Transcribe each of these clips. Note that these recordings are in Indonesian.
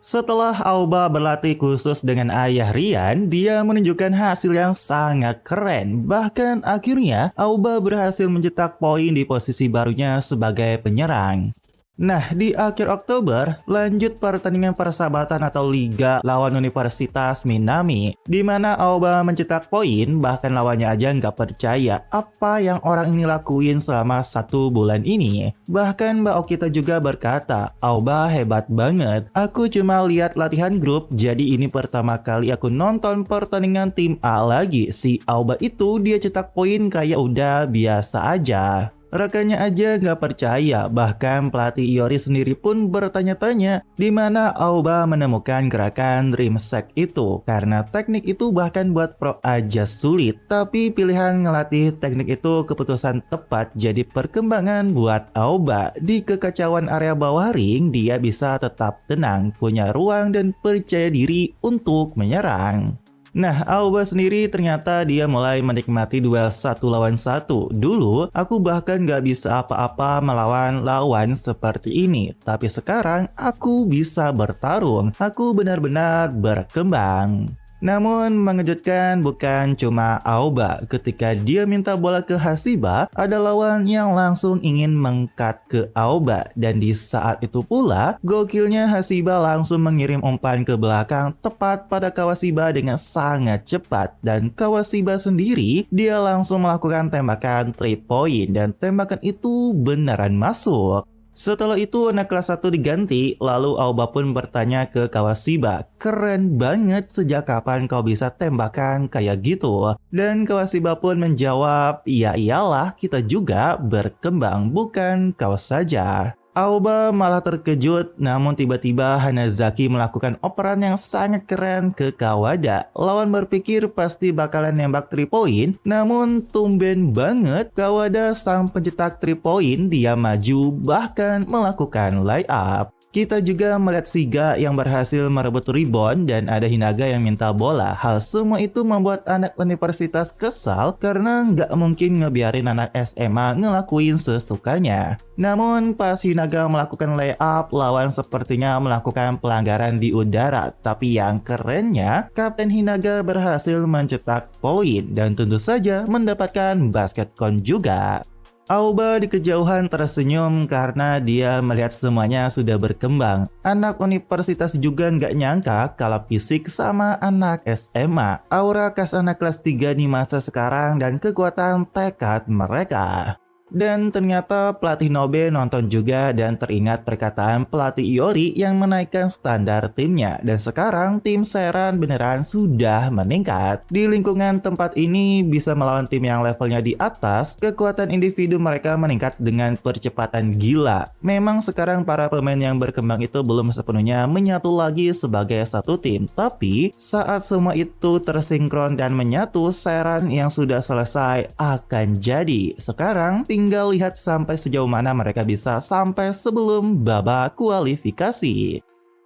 Setelah Aoba berlatih khusus dengan ayah Rian, dia menunjukkan hasil yang sangat keren. Bahkan akhirnya Aoba berhasil mencetak poin di posisi barunya sebagai penyerang. Nah, di akhir Oktober, lanjut pertandingan persahabatan atau liga lawan Universitas Minami, di mana Aoba mencetak poin, bahkan lawannya aja nggak percaya apa yang orang ini lakuin selama 1 bulan ini. Bahkan Mbak Okita juga berkata, Aoba hebat banget, aku cuma lihat latihan grup, jadi ini pertama kali aku nonton pertandingan tim A lagi. Si Aoba itu dia cetak poin kayak udah biasa aja. Rekannya aja nggak percaya, bahkan pelatih Iori sendiri pun bertanya-tanya di mana Aoba menemukan gerakan Dream Shake itu. Karena teknik itu bahkan buat pro aja sulit, tapi pilihan ngelatih teknik itu keputusan tepat jadi perkembangan buat Aoba. Di kekacauan area bawah ring, dia bisa tetap tenang, punya ruang dan percaya diri untuk menyerang. Nah, Aoba sendiri ternyata dia mulai menikmati duel 1 lawan 1. Dulu, aku bahkan gak bisa apa-apa melawan lawan seperti ini. Tapi sekarang, aku bisa bertarung. Aku benar-benar berkembang. Namun mengejutkan bukan cuma Aoba, ketika dia minta bola ke Hashiba, ada lawan yang langsung ingin mengkat ke Aoba. Dan di saat itu pula, gokilnya Hashiba langsung mengirim umpan ke belakang tepat pada Kawashiba dengan sangat cepat. Dan Kawashiba sendiri, dia langsung melakukan tembakan 3 point dan tembakan itu beneran masuk. Setelah itu anak kelas 1 diganti, lalu Aoba pun bertanya ke Kawashiba, keren banget, sejak kapan kau bisa tembakan kayak gitu? Dan Kawashiba pun menjawab, ya iyalah, kita juga berkembang, bukan kau saja. Aoba malah terkejut, namun tiba-tiba Hanazaki melakukan operan yang sangat keren ke Kawada. Lawan berpikir pasti bakalan nembak 3 point, namun tumben banget Kawada sang pencetak 3 point, dia maju bahkan melakukan layup. Kita juga melihat Shiga yang berhasil merebut rebound dan ada Hinaga yang minta bola. Hal semua itu membuat anak universitas kesal karena nggak mungkin ngebiarin anak SMA ngelakuin sesukanya. Namun pas Hinaga melakukan layup, lawan sepertinya melakukan pelanggaran di udara. Tapi yang kerennya, Kapten Hinaga berhasil mencetak poin dan tentu saja mendapatkan basket count juga. Aoba di kejauhan tersenyum karena dia melihat semuanya sudah berkembang. Anak universitas juga nggak nyangka kalau fisik sama anak SMA. Aura khas anak kelas 3 di masa sekarang dan kekuatan tekad mereka. Dan ternyata pelatih Nobe nonton juga dan teringat perkataan pelatih Iori yang menaikkan standar timnya. Dan sekarang tim Seiran beneran sudah meningkat. Di lingkungan tempat ini bisa melawan tim yang levelnya di atas, kekuatan individu mereka meningkat dengan percepatan gila. Memang sekarang para pemain yang berkembang itu belum sepenuhnya menyatu lagi sebagai satu tim. Tapi saat semua itu tersinkron dan menyatu, Seiran yang sudah selesai akan jadi. Sekarang tinggal lihat sampai sejauh mana mereka bisa sampai sebelum babak kualifikasi.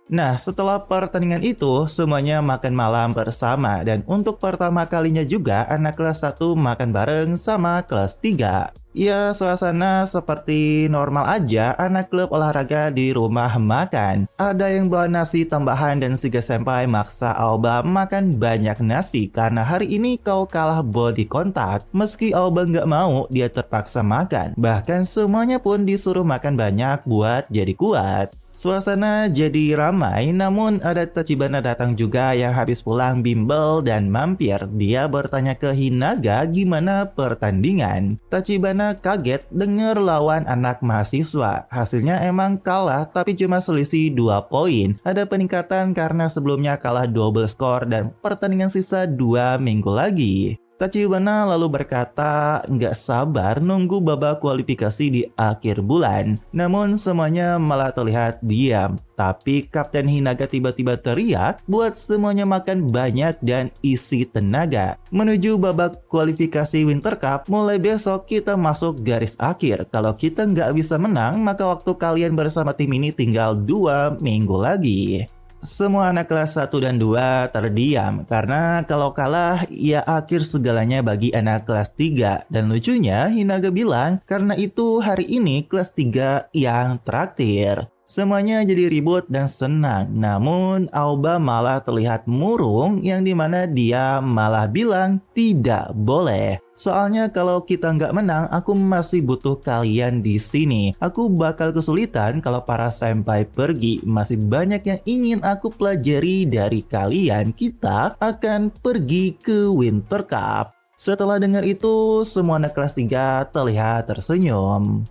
Nah, setelah pertandingan itu, semuanya makan malam bersama. Dan untuk pertama kalinya juga, anak kelas 1 makan bareng sama kelas 3. Ya, suasana seperti normal aja, anak klub olahraga di rumah makan. Ada yang bawa nasi tambahan dan Shiga Senpai maksa Aoba makan banyak nasi karena hari ini kau kalah body contact. Meski Aoba nggak mau, dia terpaksa makan. Bahkan semuanya pun disuruh makan banyak buat jadi kuat. Suasana jadi ramai, namun ada Tachibana datang juga yang habis pulang bimbel dan mampir. Dia bertanya ke Hinaga gimana pertandingan. Tachibana kaget dengar lawan anak mahasiswa. Hasilnya emang kalah tapi cuma selisih 2 poin. Ada peningkatan karena sebelumnya kalah double skor dan pertandingan sisa 2 minggu lagi. Tachibana lalu berkata nggak sabar nunggu babak kualifikasi di akhir bulan. Namun semuanya malah terlihat diam. Tapi Kapten Hinaga tiba-tiba teriak buat semuanya makan banyak dan isi tenaga. Menuju babak kualifikasi Winter Cup, mulai besok kita masuk garis akhir. Kalau kita nggak bisa menang, maka waktu kalian bersama tim ini tinggal 2 minggu lagi. Semua anak kelas 1 dan 2 terdiam karena kalau kalah ya akhir segalanya bagi anak kelas 3. Dan lucunya Hinaga bilang karena itu hari ini kelas 3 yang traktir. Semuanya jadi ribut dan senang, namun Aoba malah terlihat murung yang dimana dia malah bilang tidak boleh. Soalnya kalau kita nggak menang, aku masih butuh kalian di sini. Aku bakal kesulitan kalau para senpai pergi. Masih banyak yang ingin aku pelajari dari kalian. Kita akan pergi ke Winter Cup. Setelah dengar itu, semua anak kelas 3 terlihat tersenyum.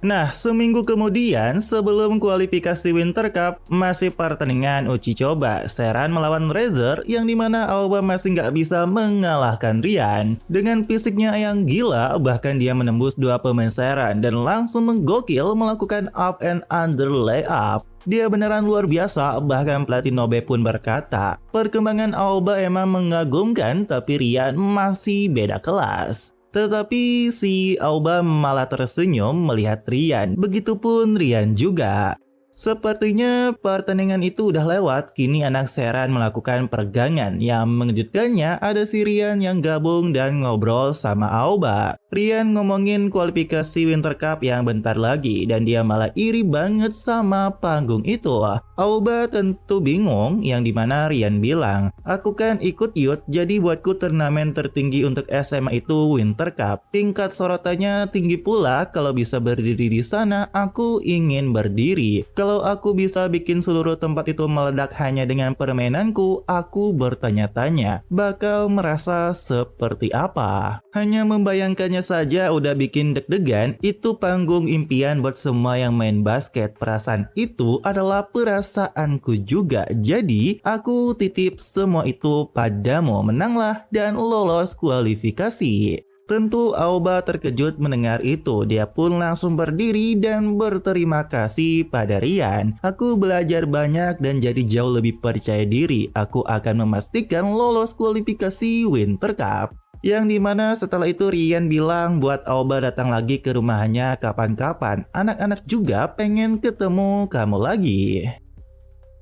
Nah, seminggu kemudian sebelum kualifikasi Winter Cup, masih pertandingan uji coba Seran melawan Razer yang dimana Aoba masih nggak bisa mengalahkan Rian. Dengan fisiknya yang gila, bahkan dia menembus 2 pemain Seran dan langsung menggokil melakukan up and under layup. Dia beneran luar biasa, bahkan pelatih Nobe pun berkata, perkembangan Aoba emang mengagumkan tapi Rian masih beda kelas. Tetapi si Aoba malah tersenyum melihat Rian, begitupun Rian juga. Sepertinya pertandingan itu udah lewat, kini anak Seran melakukan peregangan. Yang mengejutkannya ada si Rian yang gabung dan ngobrol sama Aoba. Rian ngomongin kualifikasi Winter Cup yang bentar lagi dan dia malah iri banget sama panggung itu. Aoba tentu bingung yang dimana Rian bilang, aku kan ikut youth jadi buatku turnamen tertinggi untuk SMA itu Winter Cup. Tingkat sorotannya tinggi pula, kalau bisa berdiri di sana aku ingin berdiri. Kalau aku bisa bikin seluruh tempat itu meledak hanya dengan permainanku, aku bertanya-tanya, bakal merasa seperti apa? Hanya membayangkannya saja udah bikin deg-degan, itu panggung impian buat semua yang main basket. Perasaan itu adalah perasaanku juga. Jadi, aku titip semua itu padamu, menanglah dan lolos kualifikasi. Tentu Aoba terkejut mendengar itu, dia pun langsung berdiri dan berterima kasih pada Rian. Aku belajar banyak dan jadi jauh lebih percaya diri, aku akan memastikan lolos kualifikasi Winter Cup. Yang dimana setelah itu Rian bilang buat Aoba datang lagi ke rumahnya kapan-kapan, anak-anak juga pengen ketemu kamu lagi.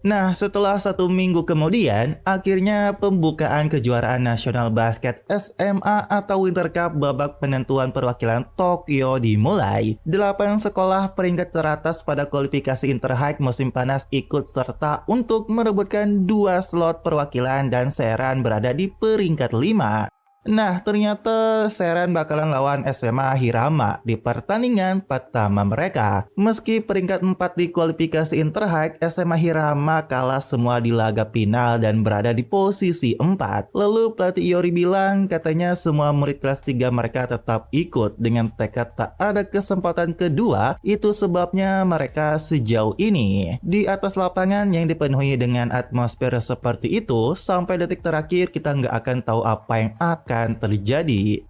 Nah, setelah 1 minggu kemudian, akhirnya pembukaan kejuaraan nasional basket SMA atau Winter Cup babak penentuan perwakilan Tokyo dimulai. 8 sekolah peringkat teratas pada kualifikasi Interhigh musim panas ikut serta untuk merebutkan 2 slot perwakilan dan Seran berada di peringkat 5. Nah, ternyata Seran bakalan lawan SMA Hirama di pertandingan pertama mereka. Meski peringkat 4 di kualifikasi Interhigh, SMA Hirama kalah semua di laga final dan berada di posisi 4. Lalu pelatih Iori bilang katanya semua murid kelas 3 mereka tetap ikut dengan tekad tak ada kesempatan kedua, itu sebabnya mereka sejauh ini di atas lapangan yang dipenuhi dengan atmosfer seperti itu, sampai detik terakhir kita nggak akan tahu apa yang akan terjadi.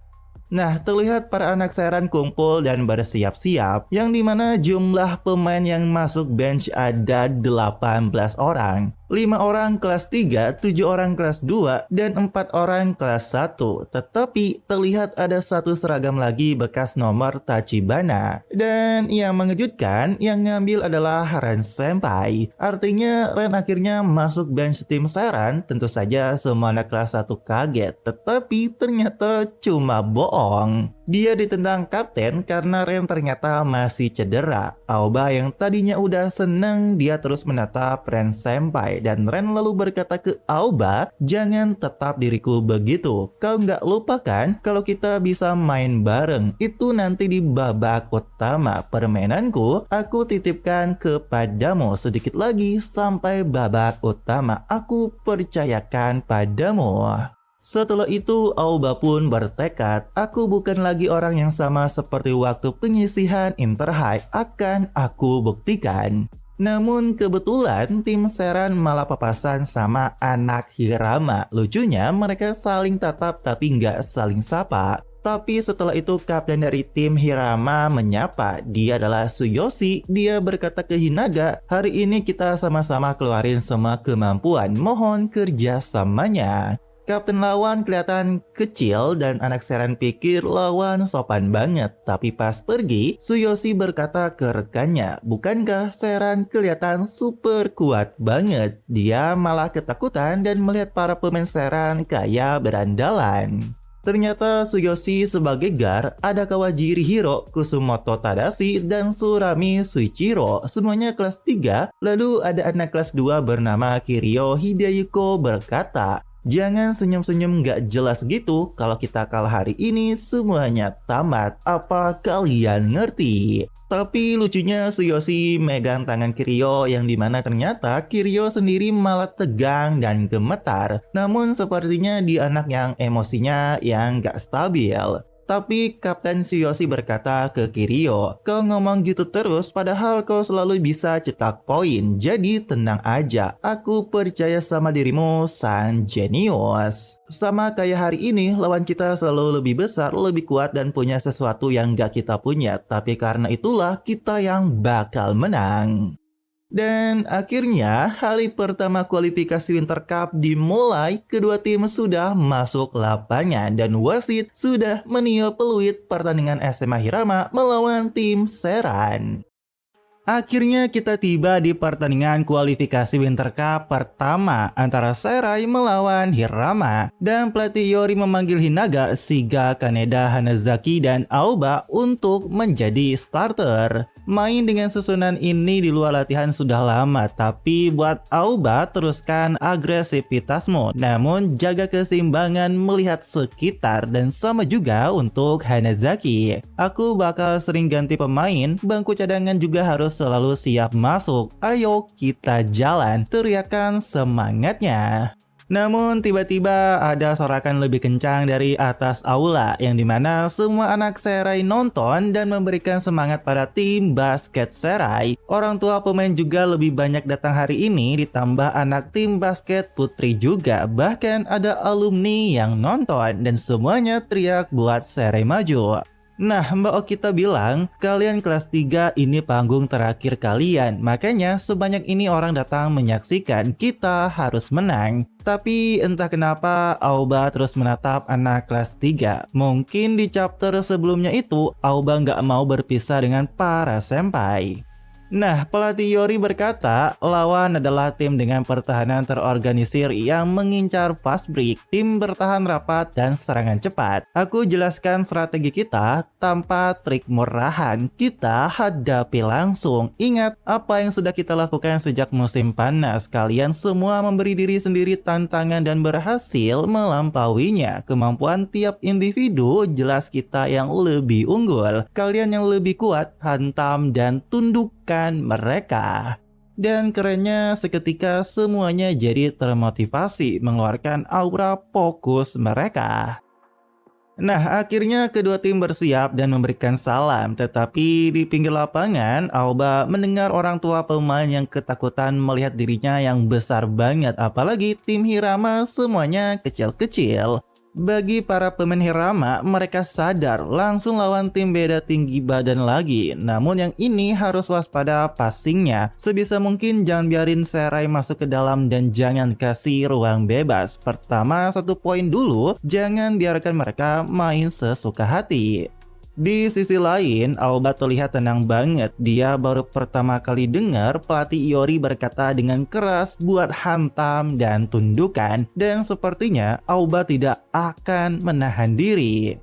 Nah, terlihat para anak Seran kumpul dan bersiap-siap, yang dimana jumlah pemain yang masuk bench ada 18 orang. 5 orang kelas 3, 7 orang kelas 2, dan 4 orang kelas 1. Tetapi terlihat ada satu seragam lagi bekas nomor Tachibana. Dan yang mengejutkan, yang ngambil adalah Ren Senpai. Artinya Ren akhirnya masuk bench tim Seran. Tentu saja semua anak kelas 1 kaget. Tetapi ternyata cuma bohong. Dia ditendang kapten karena Ren ternyata masih cedera. Aoba yang tadinya udah seneng, dia terus menatap Ren Senpai. Dan Ren lalu berkata ke Aoba, jangan tetap diriku begitu. Kau nggak lupa kan kalau kita bisa main bareng. Itu nanti di babak utama. Permainanku aku titipkan kepadamu sedikit lagi sampai babak utama. Aku percayakan padamu. Setelah itu, Aoba pun bertekad, aku bukan lagi orang yang sama seperti waktu penyisihan Interhigh, akan aku buktikan. Namun kebetulan tim Seran malah papasan sama anak Hirama. Lucunya mereka saling tatap tapi nggak saling sapa. Tapi setelah itu kapten dari tim Hirama menyapa, dia adalah Tsuyoshi. Dia berkata ke Hinaga, hari ini kita sama-sama keluarin semua kemampuan, mohon kerjasamanya. Kapten lawan kelihatan kecil dan anak Seran pikir lawan sopan banget. Tapi pas pergi, Tsuyoshi berkata ke rekannya, bukankah Seran kelihatan super kuat banget? Dia malah ketakutan dan melihat para pemain Seran kayak berandalan. Ternyata Tsuyoshi sebagai guard, ada Kawajiri Hiro, Kusumoto Tadashi, dan Surami Suichiro, semuanya kelas 3. Lalu ada anak kelas 2 bernama Kiryo Hideyuko berkata, "Jangan senyum-senyum gak jelas gitu, kalau kita kalah hari ini semuanya tamat, apa kalian ngerti?" Tapi lucunya Tsuyoshi megang tangan Kiryo yang dimana ternyata Kiryo sendiri malah tegang dan gemetar. Namun sepertinya dia anak yang emosinya yang gak stabil. Tapi Kapten Tsuyoshi berkata ke Kiryo, "Kau ngomong gitu terus padahal kau selalu bisa cetak poin. Jadi tenang aja, aku percaya sama dirimu, sang jenius." Sama kayak hari ini, lawan kita selalu lebih besar, lebih kuat dan punya sesuatu yang gak kita punya. Tapi karena itulah kita yang bakal menang. Dan akhirnya hari pertama kualifikasi Winter Cup dimulai, kedua tim sudah masuk lapangan dan wasit sudah meniup peluit pertandingan SMA Hirama melawan tim Seran. Akhirnya kita tiba di pertandingan kualifikasi Winter Cup pertama antara Serai melawan Hirama. Dan pelatih Yori memanggil Hinaga, Shiga, Kaneda, Hanazaki, dan Aoba untuk menjadi starter. Main dengan susunan ini di luar latihan sudah lama, tapi buat Aoba teruskan agresivitasmu. Namun jaga keseimbangan melihat sekitar dan sama juga untuk Hanazaki. Aku bakal sering ganti pemain, bangku cadangan juga harus selalu siap masuk. Ayo kita jalan, teriakan semangatnya. Namun tiba-tiba ada sorakan lebih kencang dari atas aula yang dimana semua anak Serai nonton dan memberikan semangat pada tim basket Serai. Orang tua pemain juga lebih banyak datang hari ini ditambah anak tim basket putri juga. Bahkan ada alumni yang nonton dan semuanya teriak buat Serai maju. Nah, Mbak Okita bilang, kalian kelas 3 ini panggung terakhir kalian. Makanya sebanyak ini orang datang menyaksikan, kita harus menang. Tapi entah kenapa Aoba terus menatap anak kelas 3. Mungkin di chapter sebelumnya itu Aoba nggak mau berpisah dengan para senpai. Nah, pelatih Yori berkata, lawan adalah tim dengan pertahanan terorganisir yang mengincar fast break, tim bertahan rapat dan serangan cepat. Aku jelaskan strategi kita tanpa trik murahan, kita hadapi langsung. Ingat apa yang sudah kita lakukan sejak musim panas. Kalian semua memberi diri sendiri tantangan dan berhasil melampauinya. Kemampuan tiap individu jelas kita yang lebih unggul. Kalian yang lebih kuat, hantam dan tundukkan mereka. Dan kerennya seketika semuanya jadi termotivasi mengeluarkan aura fokus mereka. Nah, akhirnya kedua tim bersiap dan memberikan salam. Tetapi di pinggir lapangan, Aoba mendengar orang tua pemain yang ketakutan melihat dirinya yang besar banget. Apalagi tim Hirama semuanya kecil-kecil. Bagi para pemain Hirama, mereka sadar langsung lawan tim beda tinggi badan lagi. Namun yang ini harus waspada passingnya. Sebisa mungkin jangan biarin Serai masuk ke dalam dan jangan kasih ruang bebas. Pertama, 1 poin dulu, jangan biarkan mereka main sesuka hati. Di sisi lain, Aoba terlihat tenang banget. Dia baru pertama kali dengar pelatih Yori berkata dengan keras buat hantam dan tundukan. Dan sepertinya Aoba tidak akan menahan diri.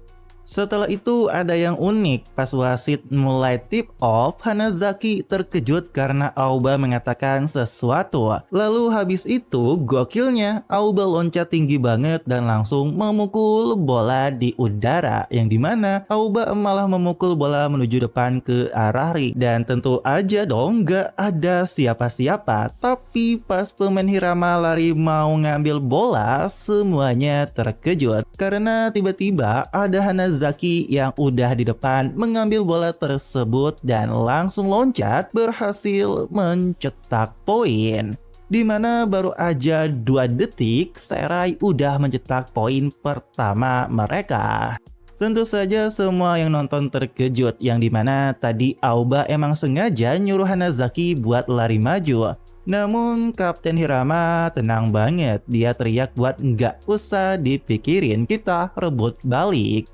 Setelah itu ada yang unik. Pas wasit mulai tip off, Hanazaki terkejut karena Aoba mengatakan sesuatu. Lalu habis itu gokilnya Aoba loncat tinggi banget dan langsung memukul bola di udara. Yang dimana Aoba malah memukul bola menuju depan ke arah ring. Dan tentu aja dong gak ada siapa-siapa. Tapi pas pemain Hirama lari mau ngambil bola, semuanya terkejut. Karena tiba-tiba ada Hanazaki yang udah di depan mengambil bola tersebut dan langsung loncat berhasil mencetak poin. Dimana baru aja 2 detik Serai udah mencetak poin pertama mereka. Tentu saja semua yang nonton terkejut, yang dimana tadi Aoba emang sengaja nyuruh Hanazaki buat lari maju. Namun Kapten Hirama tenang banget, dia teriak buat nggak usah dipikirin, kita rebut balik.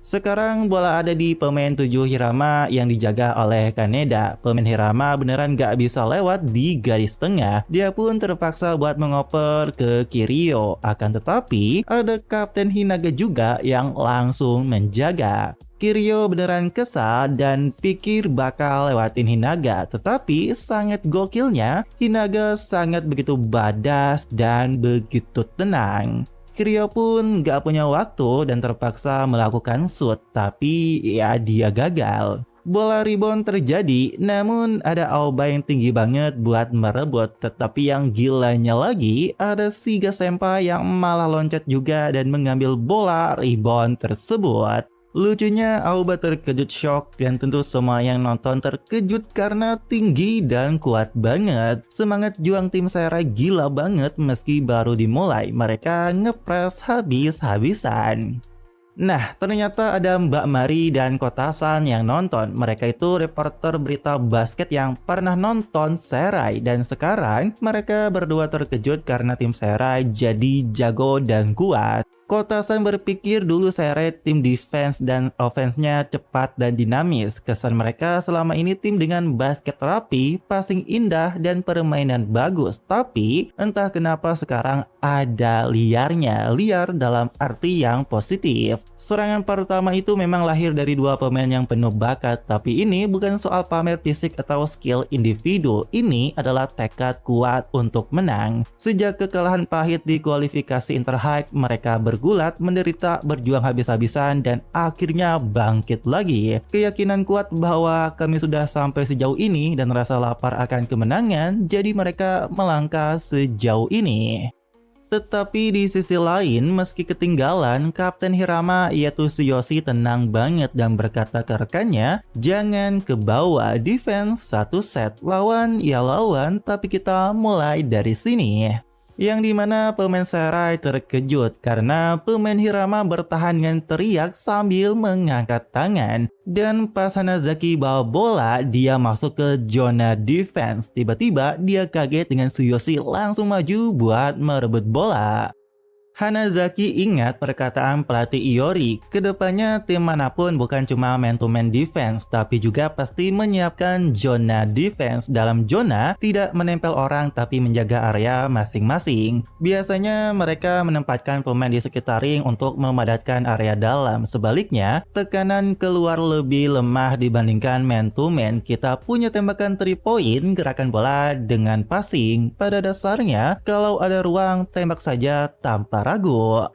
Sekarang bola ada di pemain 7 Hirama yang dijaga oleh Kaneda. Pemain Hirama beneran gak bisa lewat di garis tengah. Dia pun terpaksa buat mengoper ke Kiryu. Akan tetapi ada Kapten Hinaga juga yang langsung menjaga. Kiryu beneran kesal dan pikir bakal lewatin Hinaga. Tetapi sangat gokilnya, Hinaga sangat begitu badas dan begitu tenang. Kiryu pun gak punya waktu dan terpaksa melakukan shoot, tapi ya dia gagal. Bola rebound terjadi, namun ada Aoba yang tinggi banget buat merebut. Tetapi yang gilanya lagi, ada Shiga Senpai yang malah loncat juga dan mengambil bola rebound tersebut. Lucunya Aoba terkejut shock dan tentu semua yang nonton terkejut karena tinggi dan kuat banget. Semangat juang tim Serai gila banget meski baru dimulai, mereka ngepres habis-habisan. Nah, ternyata ada Mbak Mari dan Kotasan yang nonton. Mereka itu reporter berita basket yang pernah nonton Serai dan sekarang mereka berdua terkejut karena tim Serai jadi jago dan kuat. Kotasan berpikir dulu Serai tim defense dan offense-nya cepat dan dinamis. Kesan mereka selama ini tim dengan basket rapi, passing indah, dan permainan bagus. Tapi entah kenapa sekarang ada liarnya. Liar dalam arti yang positif. Serangan pertama itu memang lahir dari dua pemain yang penuh bakat. Tapi ini bukan soal pamer fisik atau skill individu. Ini adalah tekad kuat untuk menang. Sejak kekalahan pahit di kualifikasi Interhype, mereka bergulat, menderita, berjuang habis-habisan, dan akhirnya bangkit lagi. Keyakinan kuat bahwa kami sudah sampai sejauh ini dan rasa lapar akan kemenangan, jadi mereka melangkah sejauh ini. Tetapi di sisi lain, meski ketinggalan, Kapten Hirama yaitu Tsuyoshi tenang banget dan berkata ke rekannya, jangan ke bawah, defense satu set, lawan ya lawan, tapi kita mulai dari sini. Yang dimana pemain Serai terkejut karena pemain Hirama bertahan dengan teriak sambil mengangkat tangan. Dan pas Hanazaki bawa bola, dia masuk ke zona defense. Tiba-tiba dia kaget dengan Tsuyoshi langsung maju buat merebut bola. Hanazaki ingat perkataan pelatih Iori, kedepannya tim manapun bukan cuma man-to-man defense, tapi juga pasti menyiapkan zona defense. Dalam zona, tidak menempel orang tapi menjaga area masing-masing. Biasanya mereka menempatkan pemain di sekitar ring untuk memadatkan area dalam. Sebaliknya, tekanan keluar lebih lemah dibandingkan man-to-man. Kita punya tembakan 3 point, gerakan bola dengan passing. Pada dasarnya, kalau ada ruang, tembak saja tanpa ragu.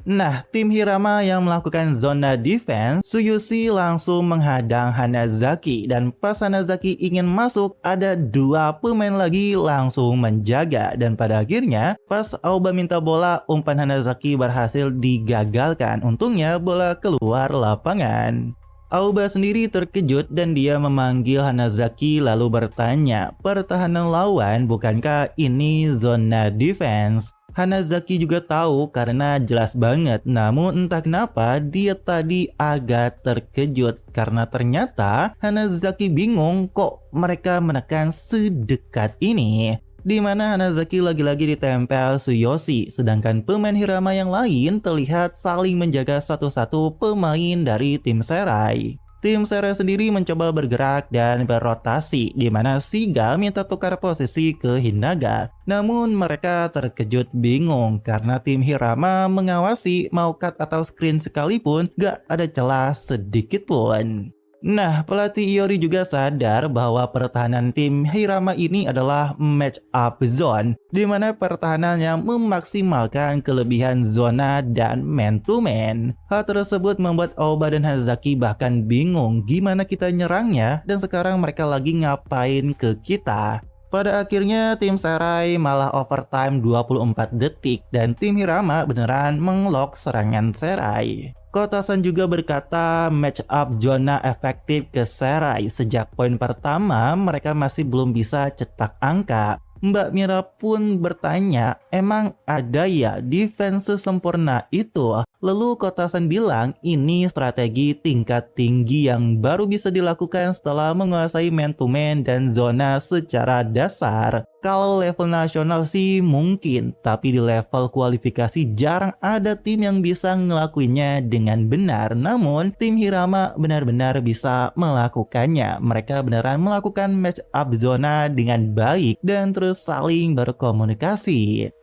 Nah, tim Hirama yang melakukan zona defense, Tsuyoshi langsung menghadang Hanazaki dan pas Hanazaki ingin masuk, ada 2 pemain lagi langsung menjaga dan pada akhirnya pas Aoba minta bola, umpan Hanazaki berhasil digagalkan. Untungnya bola keluar lapangan. Aoba sendiri terkejut dan dia memanggil Hanazaki lalu bertanya, pertahanan lawan bukankah ini zona defense? Hanazaki juga tahu karena jelas banget, namun entah kenapa dia tadi agak terkejut karena ternyata Hanazaki bingung kok mereka menekan sedekat ini. Di mana Hanazaki lagi-lagi ditempel Tsuyoshi, sedangkan pemain Hirama yang lain terlihat saling menjaga satu-satu pemain dari tim Serai. Tim Serai sendiri mencoba bergerak dan berotasi, di mana Shiga minta tukar posisi ke Hinaga. Namun mereka terkejut bingung karena tim Hirama mengawasi mau cut atau screen sekalipun gak ada celah sedikit pun. Nah, pelatih Iori juga sadar bahwa pertahanan tim Hirama ini adalah match up zone, di mana pertahanan yang memaksimalkan kelebihan zona dan man to man. Hal tersebut membuat Aoba dan Hanazaki bahkan bingung gimana kita nyerangnya dan sekarang mereka lagi ngapain ke kita. Pada akhirnya tim Serai malah overtime 24 detik dan tim Hirama beneran menglok serangan Serai. Kotasan juga berkata match up zona efektif ke Serai. Sejak poin pertama mereka masih belum bisa cetak angka. Mbak Mira pun bertanya, emang ada ya defense sempurna itu? Lalu Kotasan bilang ini strategi tingkat tinggi yang baru bisa dilakukan setelah menguasai man to man dan zona secara dasar. Kalau level nasional sih mungkin, tapi di level kualifikasi jarang ada tim yang bisa ngelakuinnya dengan benar. Namun, tim Hirama benar-benar bisa melakukannya. Mereka beneran melakukan match up zona dengan baik dan terus saling berkomunikasi.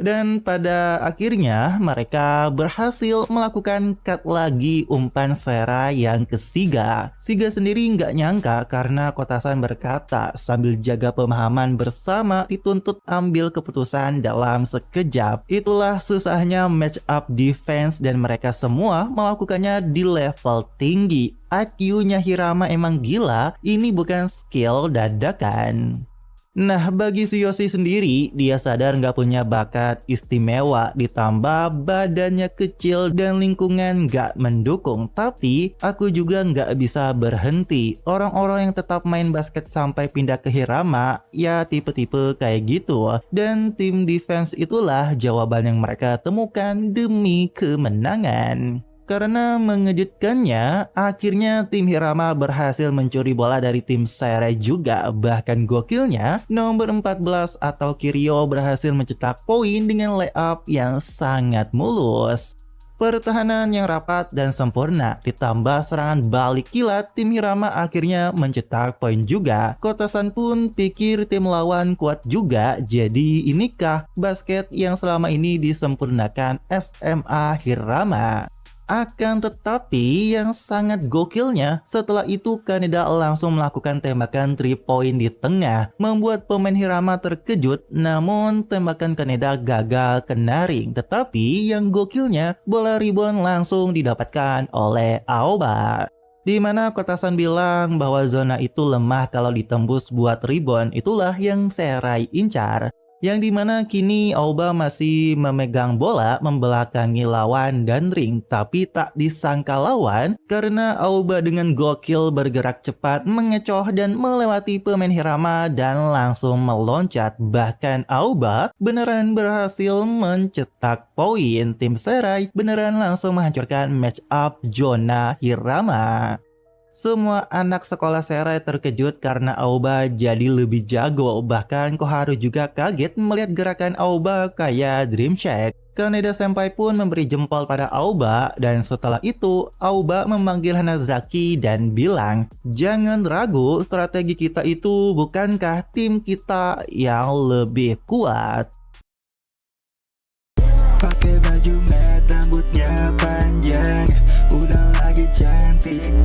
Dan pada akhirnya mereka berhasil melakukan cut lagi umpan Sera yang ketiga. Siga sendiri nggak nyangka karena Kotasan berkata sambil jaga pemahaman bersama dituntut ambil keputusan dalam sekejap. Itulah susahnya match up defense dan mereka semua melakukannya di level tinggi. IQ-nya Hirama emang gila, ini bukan skill dadakan. Nah, bagi Tsuyoshi sendiri, dia sadar nggak punya bakat istimewa, ditambah badannya kecil dan lingkungan nggak mendukung. Tapi, aku juga nggak bisa berhenti. Orang-orang yang tetap main basket sampai pindah ke Hirama, ya tipe-tipe kayak gitu. Dan tim defense itulah jawaban yang mereka temukan demi kemenangan. Karena mengejutkannya, akhirnya tim Hirama berhasil mencuri bola dari tim Sere juga. Bahkan gokilnya, nomor 14 atau Kiryu berhasil mencetak poin dengan layup yang sangat mulus. Pertahanan yang rapat dan sempurna ditambah serangan balik kilat, tim Hirama akhirnya mencetak poin juga. Kotasan pun pikir tim lawan kuat juga, jadi inikah basket yang selama ini disempurnakan SMA Hirama. Akan tetapi yang sangat gokilnya, setelah itu Kaneda langsung melakukan tembakan 3 point di tengah, membuat pemain Hirama terkejut. Namun tembakan Kaneda gagal kena ring. Tetapi yang gokilnya, bola rebound langsung didapatkan oleh Aoba. Di mana Kotasan bilang bahwa zona itu lemah kalau ditembus buat rebound, itulah yang Serai incar. Yang dimana kini Aoba masih memegang bola membelakangi lawan dan ring, tapi tak disangka lawan karena Aoba dengan gokil bergerak cepat mengecoh dan melewati pemain Hirama dan langsung meloncat. Bahkan Aoba beneran berhasil mencetak poin. Tim Serai beneran langsung menghancurkan match up zona Hirama. Semua anak sekolah Serai terkejut karena Aoba jadi lebih jago. Bahkan Koharu juga kaget melihat gerakan Aoba kayak Dream Shake. Kaneda Senpai pun memberi jempol pada Aoba dan setelah itu Aoba memanggil Hanazaki dan bilang, "Jangan ragu, strategi kita itu bukankah tim kita yang lebih kuat?" Pakai baju merah, rambutnya panjang, udah lagi cantik